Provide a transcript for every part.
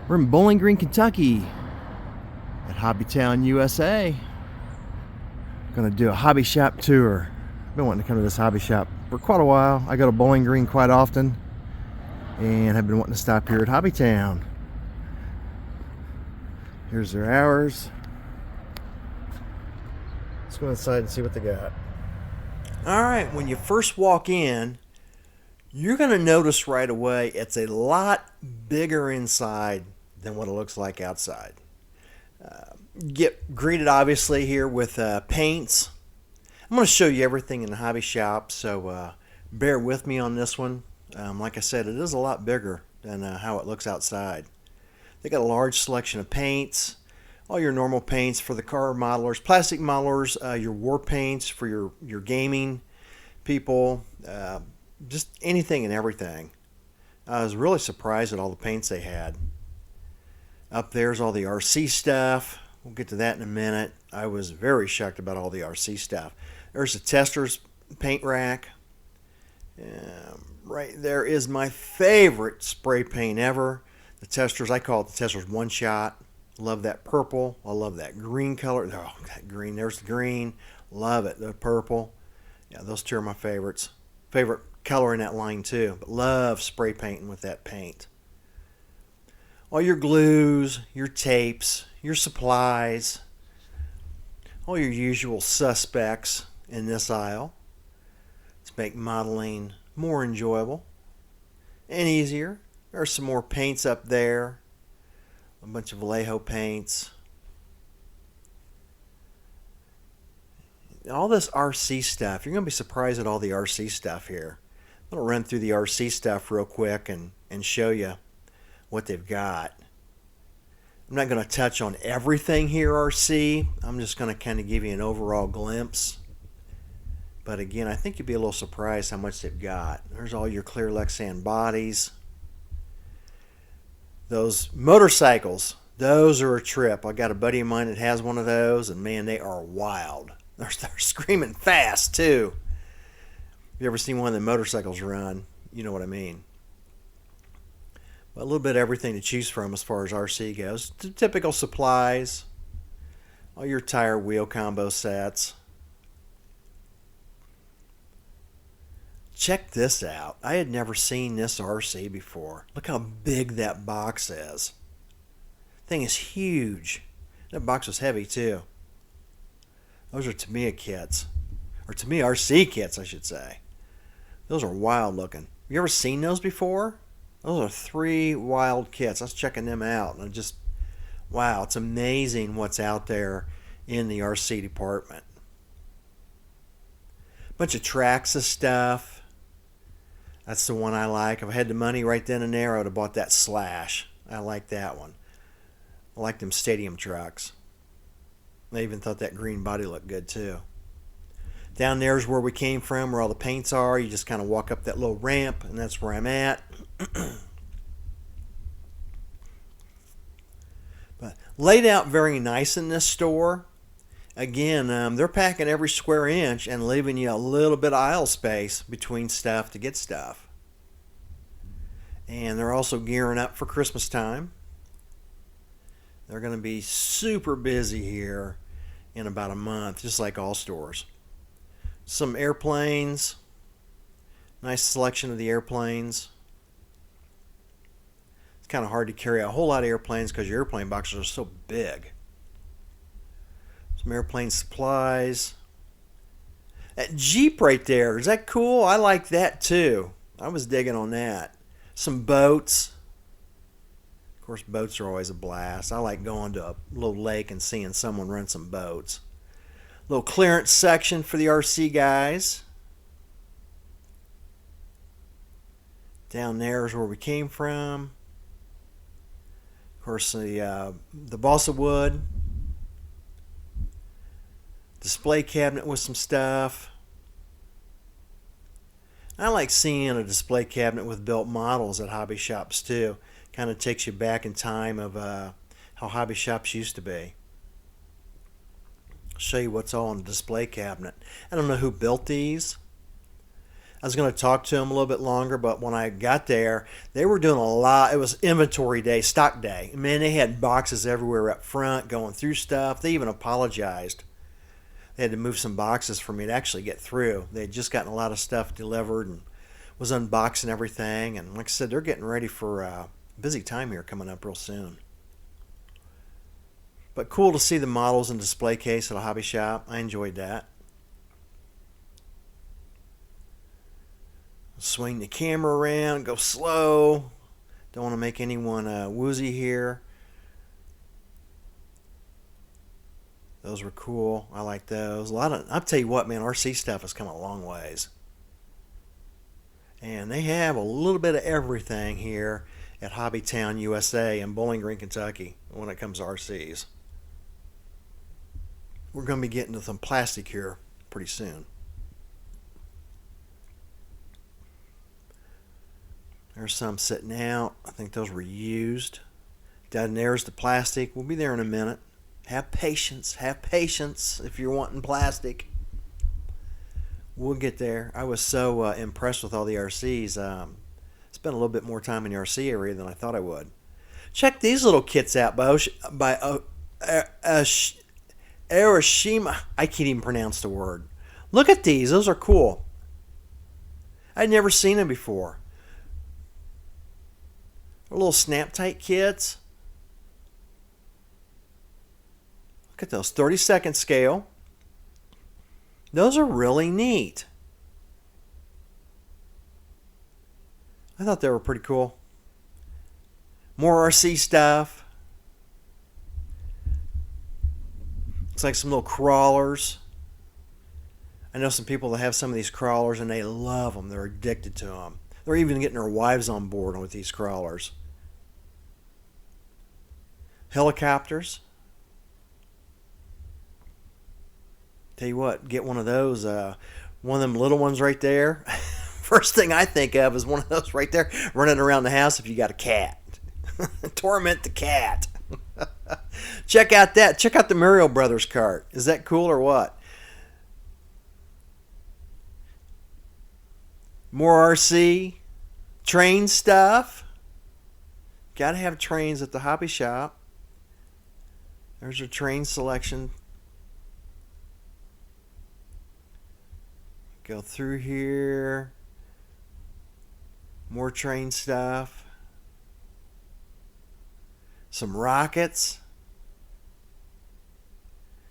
We're in Bowling Green, Kentucky at HobbyTown, USA. Gonna do a hobby shop tour. I've been wanting to come to this hobby shop for quite a while. I go to Bowling Green quite often and have been wanting to stop here at HobbyTown. Here's their hours. Let's go inside and see what they got. Alright, when you first walk in, you're going to notice right away it's a lot bigger inside than what it looks like outside. Get greeted obviously here with paints. I'm going to show you everything in the hobby shop, so bear with me on this one. Like I said, it is a lot bigger than how it looks outside. They got a large selection of paints, all your normal paints for the car modelers, plastic modelers, your war paints for your gaming people, just anything and everything. I was really surprised at all the paints they had. Up there's all the RC stuff. We'll get to that in a minute. I was very shocked about all the RC stuff. There's the Tester's paint rack. Right there is my favorite spray paint ever. The Tester's, I call it the Tester's One Shot. Love that purple. I love that green color. Oh, that green. There's the green. Love it. The purple. Yeah, those two are my favorites. Favorite color in that line too. But love spray painting with that paint. All your glues, your tapes, your supplies, all your usual suspects in this aisle. Let's make modeling more enjoyable and easier. There's some more paints up there. A bunch of Vallejo paints. All this RC stuff. You're going to be surprised at all the RC stuff here. I'm going to run through the RC stuff real quick and show you what they've got. I'm not going to touch on everything here RC. I'm just going to kind of give you an overall glimpse. But again, I think you'll be a little surprised how much they've got. There's all your clear Lexan bodies. Those motorcycles, those are a trip. I got a buddy of mine that has one of those, and man, they are wild. They're screaming fast too. If you ever seen one of the motorcycles run, you know what I mean. But a little bit of everything to choose from as far as RC goes. The typical supplies, all your tire wheel combo sets. Check this out. I had never seen this RC before. Look how big that box is. Thing is huge. That box was heavy too. Those are Tamiya kits. Or Tamiya RC kits, I should say. Those are wild looking. Have you ever seen those before? Those are 3 wild kits. I was checking them out. And wow, it's amazing what's out there in the RC department. Bunch of Traxa stuff. That's the one I like. If I had the money right then and there, I would have bought that Slash. I like that one. I like them stadium trucks. I even thought that green body looked good too. Down there is where we came from, where all the paints are. You just kind of walk up that little ramp, and that's where I'm at. But laid out very nice in this store. Again, they're packing every square inch and leaving you a little bit of aisle space between stuff to get stuff. And they're also gearing up for Christmas time. They're going to be super busy here in about a month, just like all stores. Some airplanes. Nice selection of the airplanes. It's kind of hard to carry a whole lot of airplanes because your airplane boxes are so big. Some airplane supplies. That Jeep right there, is that cool? I like that too. I was digging on that. Some boats. Of course, boats are always a blast. I like going to a little lake and seeing someone run some boats. Little clearance section for the RC guys. Down there is where we came from. Of course, the balsa wood. Display cabinet with some stuff. I like seeing a display cabinet with built models at hobby shops too. Kind of takes you back in time of how hobby shops used to be. I'll show you what's all in the display cabinet. I don't know who built these. I was going to talk to them a little bit longer, but when I got there, they were doing a lot. It was inventory day, stock day. Man, they had boxes everywhere up front, going through stuff. They even apologized. They had to move some boxes for me to actually get through. They had just gotten a lot of stuff delivered and was unboxing everything. And like I said, they're getting ready for a busy time here coming up real soon. But cool to see the models and display case at a hobby shop. I enjoyed that. Swing the camera around, go slow. Don't want to make anyone woozy here. Those were cool. I like those. I'll tell you what, man, RC stuff has come a long ways. And they have a little bit of everything here at HobbyTown, USA in Bowling Green, Kentucky when it comes to RCs. We're going to be getting to some plastic here pretty soon. There's some sitting out. I think those were used. Down there's the plastic. We'll be there in a minute. Have patience. Have patience if you're wanting plastic. We'll get there. I was so impressed with all the RCs. Spent a little bit more time in the RC area than I thought I would. Check these little kits out by Arashima. I can't even pronounce the word. Look at these. Those are cool. I'd never seen them before. They're little snap-tight kits. Look at those. 30-second scale. Those are really neat. I thought they were pretty cool. More RC stuff. Looks like some little crawlers. I know some people that have some of these crawlers and they love them. They're addicted to them. They're even getting their wives on board with these crawlers. Helicopters. Tell you what, get one of those. One of them little ones right there. First thing I think of is one of those right there running around the house if you got a cat. Torment the cat. Check out that. Check out the Mario Brothers cart. Is that cool or what? More RC. Train stuff. Got to have trains at the hobby shop. There's your train selection. Go through here. More train stuff. Some rockets.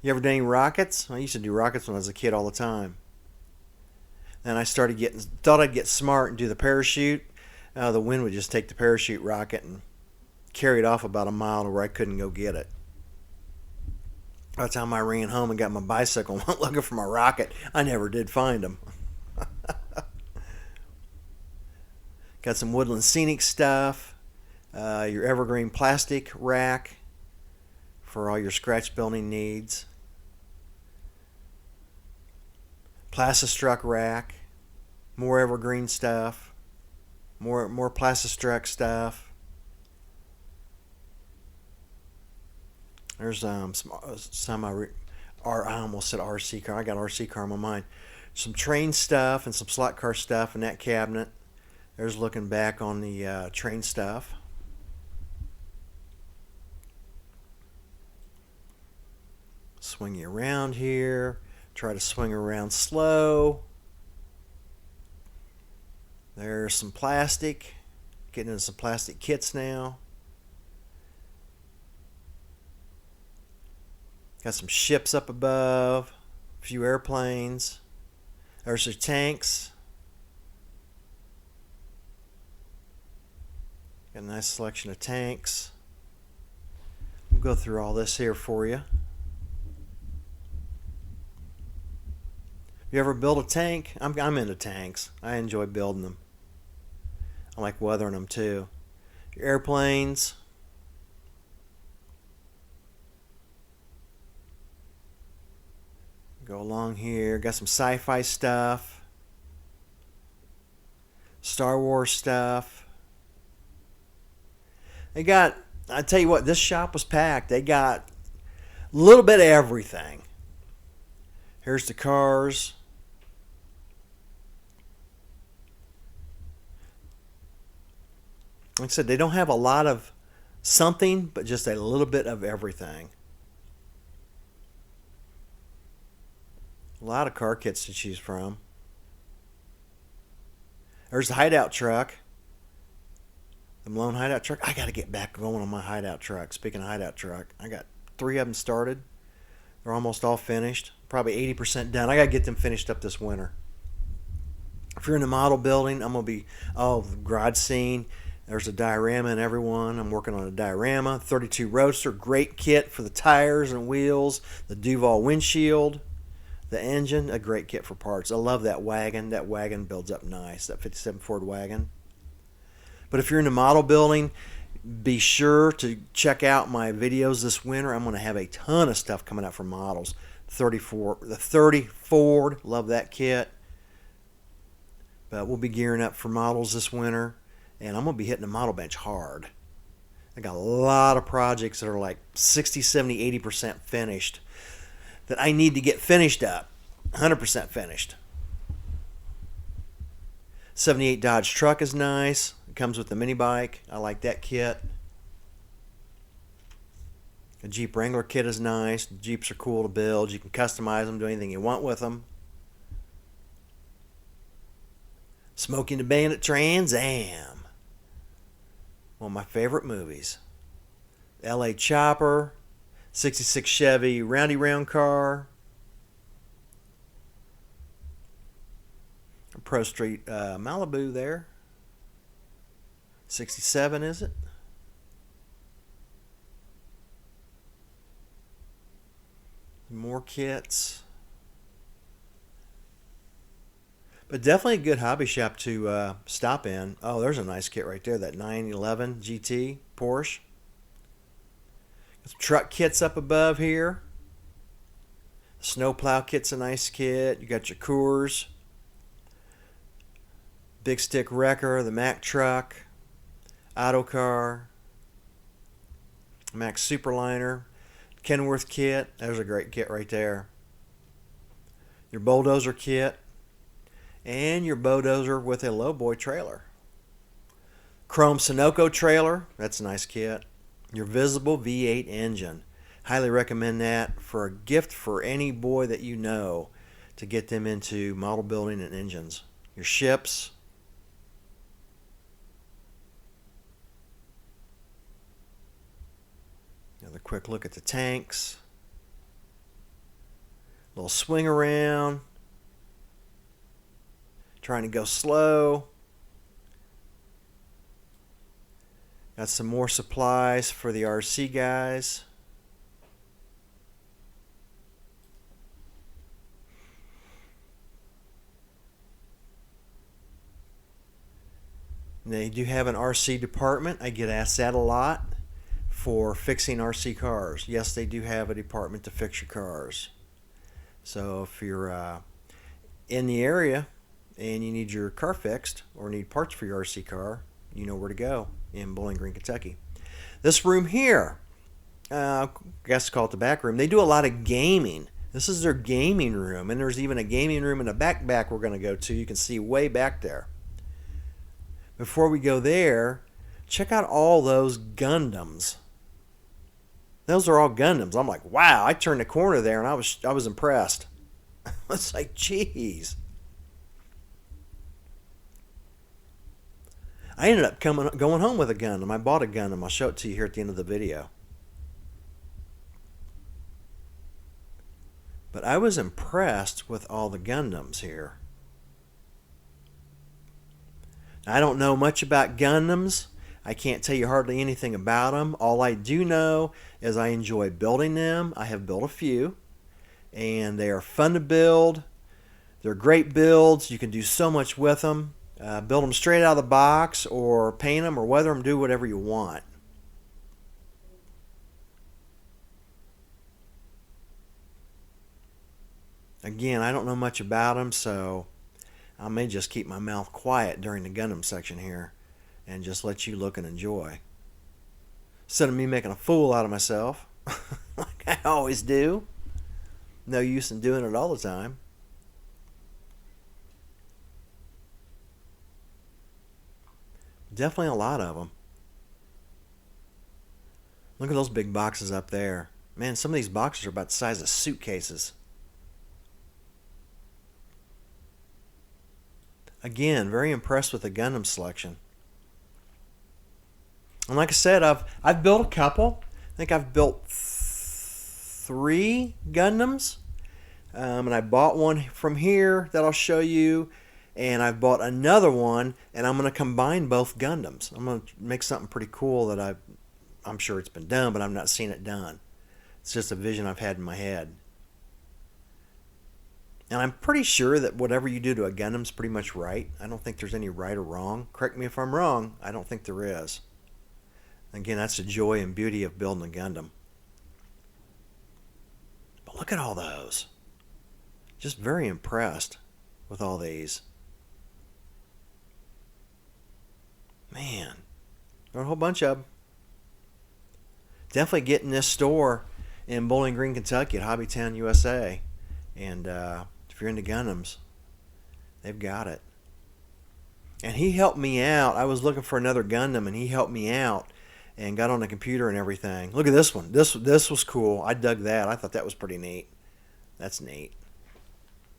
You ever done any rockets? I used to do rockets when I was a kid all the time. Then I thought I'd get smart and do the parachute. The wind would just take the parachute rocket and carry it off about a mile to where I couldn't go get it. By the time I ran home and got my bicycle and went looking for my rocket, I never did find them. Got some woodland scenic stuff. Your evergreen plastic rack for all your scratch building needs. Plastistruck rack. More evergreen stuff. More Plastistruck stuff. There's some I almost said RC car. I got RC car in my mind. Some train stuff and some slot car stuff in that cabinet. There's looking back on the train stuff. Swing you around here. Try to swing around slow. There's some plastic. Getting into some plastic kits now. Got some ships up above. A few airplanes. There's your tanks. Got a nice selection of tanks. We'll go through all this here for you. You ever build a tank? I'm into tanks. I enjoy building them. I like weathering them too. Your airplanes. Go along here. Got some sci-fi stuff. Star Wars stuff. They got, I tell you what, this shop was packed. They got a little bit of everything. Here's the cars. Like I said, they don't have a lot of something, but just a little bit of everything. A lot of car kits to choose from. There's the hideout truck. The Malone hideout truck. I got to get back going on my hideout truck. Speaking of hideout truck, I got 3 of them started. They're almost all finished. Probably 80% done. I got to get them finished up this winter. If you're in the model building, I'm going to be, the garage scene. There's a diorama in everyone. I'm working on a diorama. 32 Roadster, great kit for the tires and wheels. The Duval windshield. The engine, a great kit for parts. I love that wagon. That wagon builds up nice, that 57 Ford wagon. But if you're in the model building, be sure to check out my videos this winter. I'm going to have a ton of stuff coming out for models. The 30 Ford, love that kit. But we'll be gearing up for models this winter, and I'm going to be hitting the model bench hard. I got a lot of projects that are like 60, 70, 80% finished that I need to get finished up. 100% finished. 78 Dodge truck is nice. It comes with the mini bike. I like that kit. The Jeep Wrangler kit is nice. The Jeeps are cool to build. You can customize them, do anything you want with them. Smokey and the Bandit Trans Am. One of my favorite movies. LA Chopper. 66 Chevy Roundy Round car. Pro Street Malibu there. 67 is it? More kits. But definitely a good hobby shop to stop in. Oh, there's a nice kit right there. That 911 GT Porsche. Some truck kits up above here. Snowplow kit's a nice kit. You got your Coors. Big Stick Wrecker, the Mack truck. Autocar. Mack Superliner. Kenworth kit. There's a great kit right there. Your Bulldozer kit. And your Bulldozer with a lowboy trailer. Chrome Sunoco trailer. That's a nice kit. Your visible V8 engine. Highly recommend that for a gift for any boy that you know to get them into model building and engines. Your ships. Another quick look at the tanks. Little swing around. Trying to go slow. Got some more supplies for the RC guys. They do have an RC department. I get asked that a lot for fixing RC cars. Yes, they do have a department to fix your cars. So if you're in the area and you need your car fixed or need parts for your RC car, you know where to go in Bowling Green, Kentucky. This room here, I guess call it the back room. They do a lot of gaming. This is their gaming room, and there's even a gaming room in the back we're going to go to. You can see way back there. Before we go there, check out all those Gundams. Those are all Gundams. I'm like, wow, I turned the corner there and I was impressed. It's like, geez. I ended up going home with a Gundam. I bought a Gundam. I'll show it to you here at the end of the video. But I was impressed with all the Gundams here. I don't know much about Gundams. I can't tell you hardly anything about them. All I do know is I enjoy building them. I have built a few, and they are fun to build. They're great builds. You can do so much with them. Build them straight out of the box or paint them or weather them, do whatever you want. Again, I don't know much about them, so I may just keep my mouth quiet during the Gundam section here and just let you look and enjoy. Instead of me making a fool out of myself, like I always do. No use in doing it all the time. Definitely a lot of them. Look at those big boxes up there. Man, some of these boxes are about the size of suitcases. Again, very impressed with the Gundam selection. And like I said, I've built a couple. I think I've built 3 Gundams. And I bought one from here that I'll show you. And I've bought another one, and I'm going to combine both Gundams. I'm going to make something pretty cool that I'm sure it's been done, but I've not seen it done. It's just a vision I've had in my head. And I'm pretty sure that whatever you do to a Gundam's pretty much right. I don't think there's any right or wrong. Correct me if I'm wrong. I don't think there is. Again, that's the joy and beauty of building a Gundam. But look at all those. Just very impressed with all these. Man, there are a whole bunch of them. Definitely get in this store in Bowling Green, Kentucky at HobbyTown, USA. And if you're into Gundams, they've got it. And he helped me out. I was looking for another Gundam, and he helped me out and got on the computer and everything. Look at this one. This was cool. I dug that. I thought that was pretty neat. That's neat.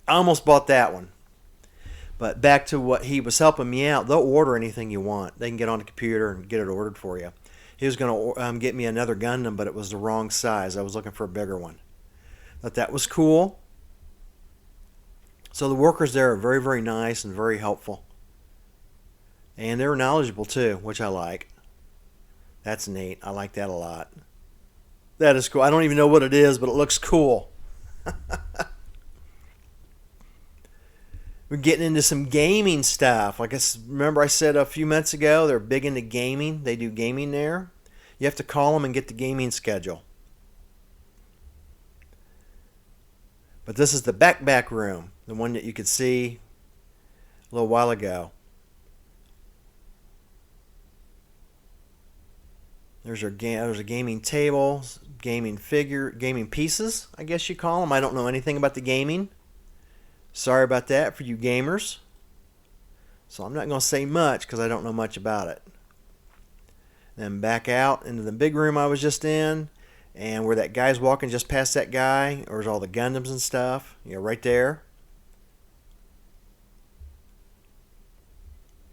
I almost bought that one. But back to what he was helping me out, they'll order anything you want. They can get on the computer and get it ordered for you. He was going to get me another Gundam, but it was the wrong size. I was looking for a bigger one. Thought that was cool. So the workers there are very, very nice and very helpful. And they're knowledgeable too, which I like. That's neat. I like that a lot. That is cool. I don't even know what it is, but it looks cool. We're getting into some gaming stuff. Like remember I said a few months ago, they're big into gaming. They do gaming there. You have to call them and get the gaming schedule. But this is the back room, the one that you could see a little while ago. There's a gaming table, gaming pieces, I guess you call them. I don't know anything about the gaming. Sorry about that for you gamers. So I'm not going to say much because I don't know much about it. Then back out into the big room I was just in, and where that guy's walking just past that guy, there's all the Gundams and stuff. Yeah, right there.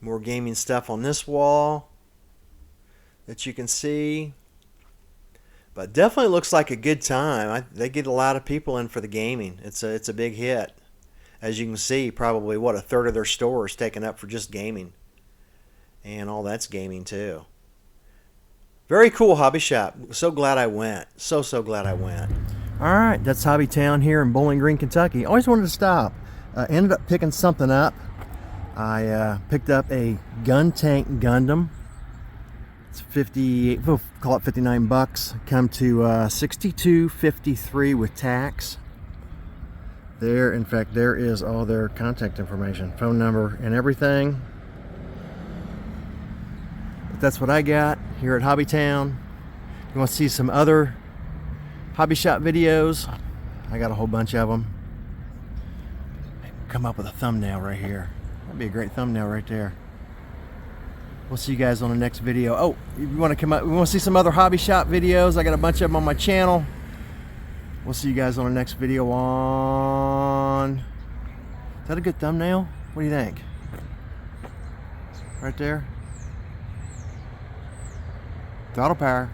More gaming stuff on this wall that you can see. But definitely looks like a good time. They get a lot of people in for the gaming. It's a big hit. As you can see, probably, what, a third of their store is taken up for just gaming. And all that's gaming, too. Very cool hobby shop. So glad I went. So glad I went. All right, that's HobbyTown here in Bowling Green, Kentucky. Always wanted to stop. Ended up picking something up. I picked up a gun tank Gundam. It's 58, we'll call it 59 bucks. Come to $62.53 with tax. There, in fact, there is all their contact information, phone number and everything. But that's what I got here at HobbyTown. You want to see some other hobby shop videos? I got a whole bunch of them. Come up with a thumbnail right here. That'd be a great thumbnail right there. We'll see you guys on the next video. Oh, if you want to come up, we want to see some other hobby shop videos. I got a bunch of them on my channel. We'll see you guys on the next video on... Is that a good thumbnail? What do you think? Right there? Throttle Power.